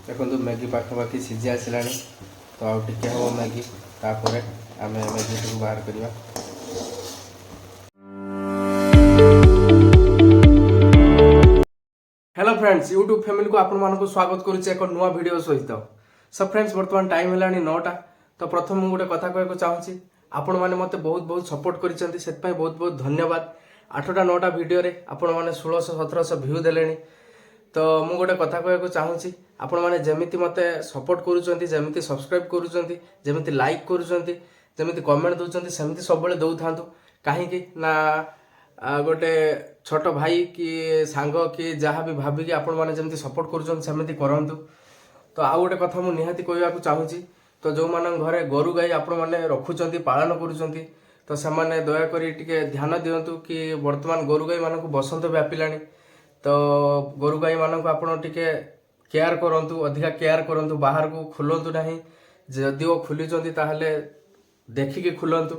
देखो मैगी पाखापाखि सीझी आसला तो आउ टे हम मैगी तापर आम मैगी को बाहर करवा। हेलो फ्रेंड्स, यूट्यूब फैमिली को आपण मानक स्वागत करुच्चे एक नुआ वीडियो सहित। सो फ्रेंड्स बर्तमान टाइम है 9टा। तो प्रथम मुझे गोटे कथा कहूँ चाहूँगी, आपण मैंने मत बहुत बहुत सपोर्ट कर बहुत बहुत धन्यवाद। 8टा 9टा वीडियो रे आपण मैंने 1600-1700 भ्यू देले। तो मु गोटे कथा कहूँ चाहूँगी, आपण मैंने जमीती मत सपोर्ट करुँच, जमीती सब्सक्राइब करुँच, जमीती लाइक करुँच, जमीती कमेंट दौरान सेमती सब दौ था। कहीं ना गोटे छोट भाई कि सांग कि जहाँ भी भाविकी आपण मैंने जमी सपोर्ट करमती करूँ। तो आउ गोटे कथा मुझे निहाती कहवाक चाहूँगी, तो जो मान घरे गोरु गाई आपण मैंने रखुंट पालन करुँच तो से दयाकोरी टे ध्यान दिंतु कि वर्तमान गोरु गाई मानक बसंत व्यापिला। तो गोरु गाई मानक आपण टिके केयर करूँ, अधिका केयर करूँ, बाहर को खुलतु ना, जदि वो खुली ताहले देखिकी खुलतु।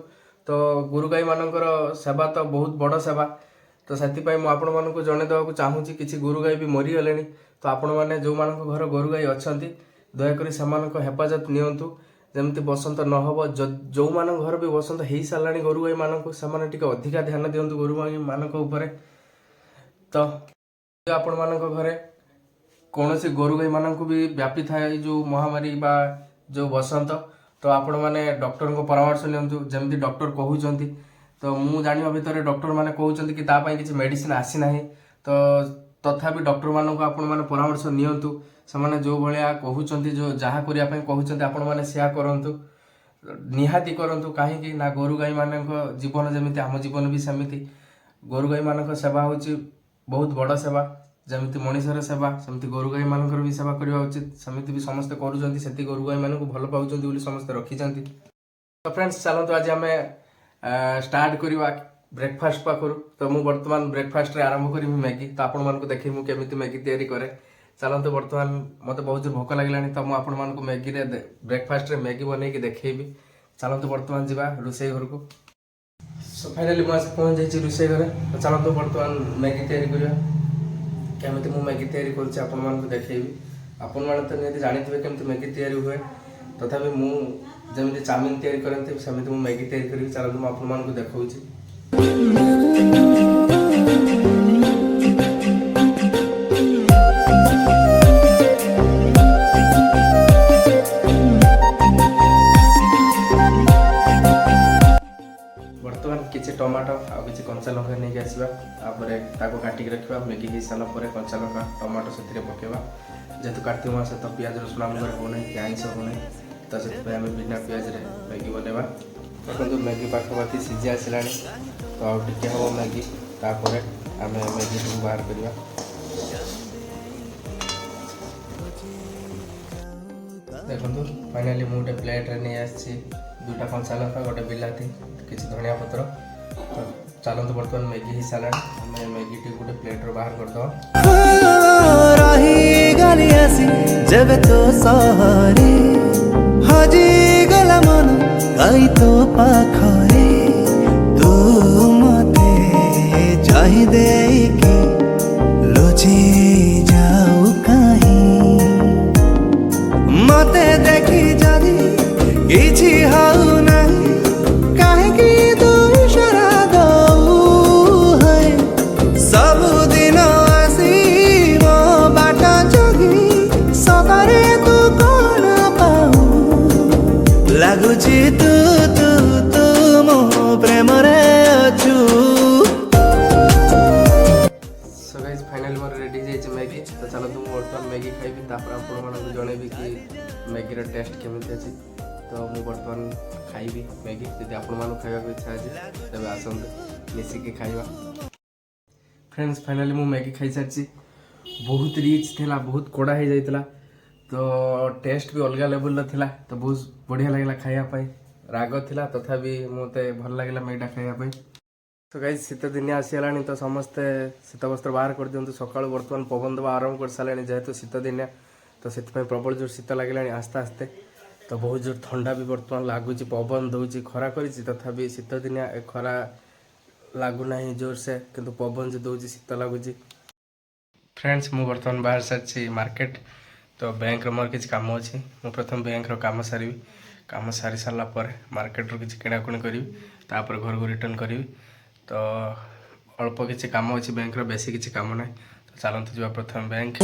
तो गोरु गाई मानकर सेवा तो बहुत बड़ सेवा। तो से आपण मानक जन देवाक चाहूँगी, किसी गोरु गाई भी मरीगले। तो आपण मैंने जो मान घर गोरु गाई अच्छा दयाकोरी से हेफाजत नियंतु, जमती बसंत न हो। जो मान घर भी बसंत हो सारा गोरु गाई मानक से अधिका ध्यान दिंतु गोरु गाई मानक उपर। तो आपण मानक घरे कौन सी गोरु गाई मानक भी व्यापी थाए जो महामारी बा जो बसंत, तो आपण मैंने डॉक्टर को परामर्श नियंतु जमती डॉक्टर कहउचंती। तो मु जानिबा भितर डॉक्टर माने कहउचंती कि ता पई किछि मेडिसिन आसी नाही। तो तथापि डॉक्टर मानक आपण माने परामर्श नियंतु, से जो भाया कहउचंती जो जहाँ करिया पई कहउचंती आपण माने सेया करंतु, निहाती करंतु। कहीं ना गोरु गाई मानक जीवन जमिति आम जीवन भी सेमिति गोरु गाई मानक सेवा होची बहुत बड़ सेवा। जमिति मनीषर सेवा सेमती गोरु गाई मानकर भी सेवा करवा उचित, सेमिति भी समस्ते करूचंती, सेति गोरु गाई मानक भल पाउचंती बोली समस्ते रखिचंती। तो फ्रेंड्स चलतु आज आम स्टार्ट करवा ब्रेकफास्ट पाखरु। तो मु वर्तमान ब्रेकफास्ट रे आरंभ करी मैगी। तो आपण मानक देखि मु केमिति मैगी तैयारी करे। चलतु वर्तमान मते बहुत जोर भोक लागलानी, तो मु आपण मानक मैगी रे ब्रेकफास्ट रे मैगी बनै कि देखैबी। चलतु वर्तमान जीवा रुसै घर को। सो फाइनली मु आसे पहुंच जाइछि रुसै घरे। तो चलतु वर्तमान मैगी तैयारी करवा। केमिति मु मैगी तैयारी करछि आपण मानक देखैबी। आपण माने तो नियति जानिथिबे केमिति मैगी तैयारी हुए, तथापि मु जमिति चाउमिन तैयारी करंती सेमिति मु मैगी तैयारी करी। चलतु मु आपण मानक देखौछि। किसी टमाटो आ किसी कंचा लंका नहीं आसवा, काटिक रखा। मैगी हो सारापर कंचा लंका टमाटो से पकेवा। जेहेतु कार्तिक मास तो पियाज रसुण आम घर होना कि आईस होना, तो से आम बिना पियाज मैगी बनवा। देखो मैगी पाखापाखि सीझी आसला तो आउ टे हम मैगी तापर आम मैगी को बाहर करवा। देखो फाइनाली मुझे प्लेट रे नहीं आसी 2टा कंचा लंका, गोटे बिलाती, किसी धनिया पत्र। तो चलते बर्तमान मैगी हो सारा आम मैगी टी गोटे प्लेट रे बाहर करदे। जब तो सहरे हजी गला मन गाई तो पाखरे तू मते चाहि देकी लुचि जाऊ कहीं मते देखी जदी किछि हाउ नहीं काहेकि तू इशारा दऊ है सब दिन आसी मो बाटा जगी सतारे तू कौन पाऊ लगुची तू तू तू मो प्रेम रे अछु। So guys finally more ready जाइछ मैगी। तो चलो तुम वर्तमान मैगी खाइबी, तापर आपण मानक जणेबी कि मैगी रो टेस्ट केमिति अछि। तो मु वर्तमान खाइबी मैगी। यदि आपण मानक खाइबा को इच्छा अछि तबे आसंत मिसिकी खाइबा। फ्रेंड्स फाइनली मु मैगी खाइ सारछि। बहुत रिच थिला, बहुत कोड़ा हो जाइतला। तो टेस्ट भी अलग लेवल थिला। तो बहुत बढ़िया लागला खाइबा पई। राग थिला तथापि मते भल लागला मैगीटा खाइबा पई। तो गाइस शीत दिन आसीगलानी, तो समस्ते शीत वस्त्र बाहर कर दियंतु। सकाळ वर्तमान पवन दबा आरंभ कर सालानी, जेहेतु शीत दिन तो से प्रबल जोर शीत लगे आस्ते आस्ते। तो बहुत जोर ठंडा भी वर्तमान लगुच, पवन दौर खरा कर तथापि शीत दिन खरा लगुना जोर से, किंतु पवन जो दौर शीत लगुच। फ्रेंड्स मु बर्तमान बाहर सारी मार्केट। तो बैंक मोर किसी काम अच्छी मु प्रथम बैंक काम सारी काम सारी सारा पर मार्केट किसी किणाकुणी करी तापर घर को रिटर्न करी तो अल्प किसी काम अच्छी बैंक बेसी किसी काम ना तो चलते जावा प्रथम बैंक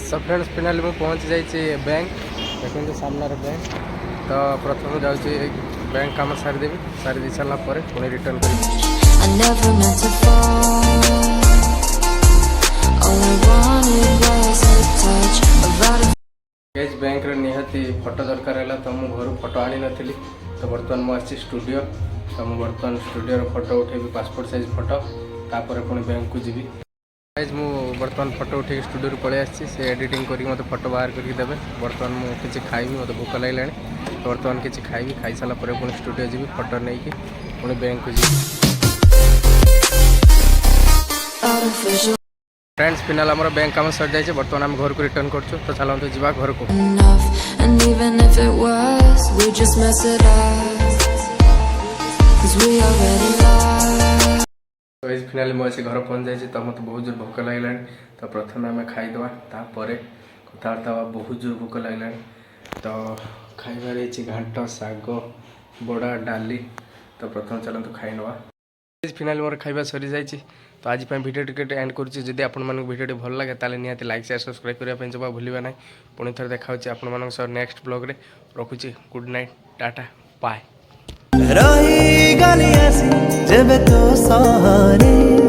सब फ्रेंड्स फाइनली मुझे पहुँच जाइए बैंक देखते सामने बैंक तो प्रथम जाऊँगी बैंक काम सारीदेवी सारी दे सारा पुणी रिटर्न करी बैंक निहाती फोटो दरकार है तो मुझे घर फोटो आनी नी तो बर्तमान मुझे स्टूडियो तो मुझे बर्तमान स्टूडियो फोटो उठेबी पासपोर्ट साइज फोटो तापर पुणी बैंक को जीवी गाइज मु बर्तमान फोटो उठे स्टूडियो पलि से एडिटिंग करके मत फोटो बाहर करके देवे बर्तमान मुझे किसी खाइबी मत भोक लगे तो बर्तमान किसी खाइबी खाई सारा पुणी स्टूडियो जीवी फोटो नहीं कि पुणी बैंक को जीवी फ्रेंड्स फिनाल आम बैंक काम सर जाए बर्तमान आम घर को रिटर्न कर तो चलते जावा घर को तो फिनाली मुझे घर पहुँच जाइए तो मत बहुत जोर भोक लगे तो प्रथम आम खाईदे तापर कथबार्ता बहुत जोर भोक लगे तो खाइबार घाट शाग बड़ा डाली तो प्रथम चलते खाई नवा फिनाली मोर खाଇବା सरी जाइए तो आज भिडियो टिकेट एंड करुच्ची जदि आपण भिडियो भल लगे ताले निहाती लाइक शेयर सब्सक्राइब करने जमा भूलिबा ना पुणी थोड़े देखा आपण नेक्स्ट ब्लॉग रे रखुची गुड नाइट टाटा बाय रही गली ऐसी जब तो सहारे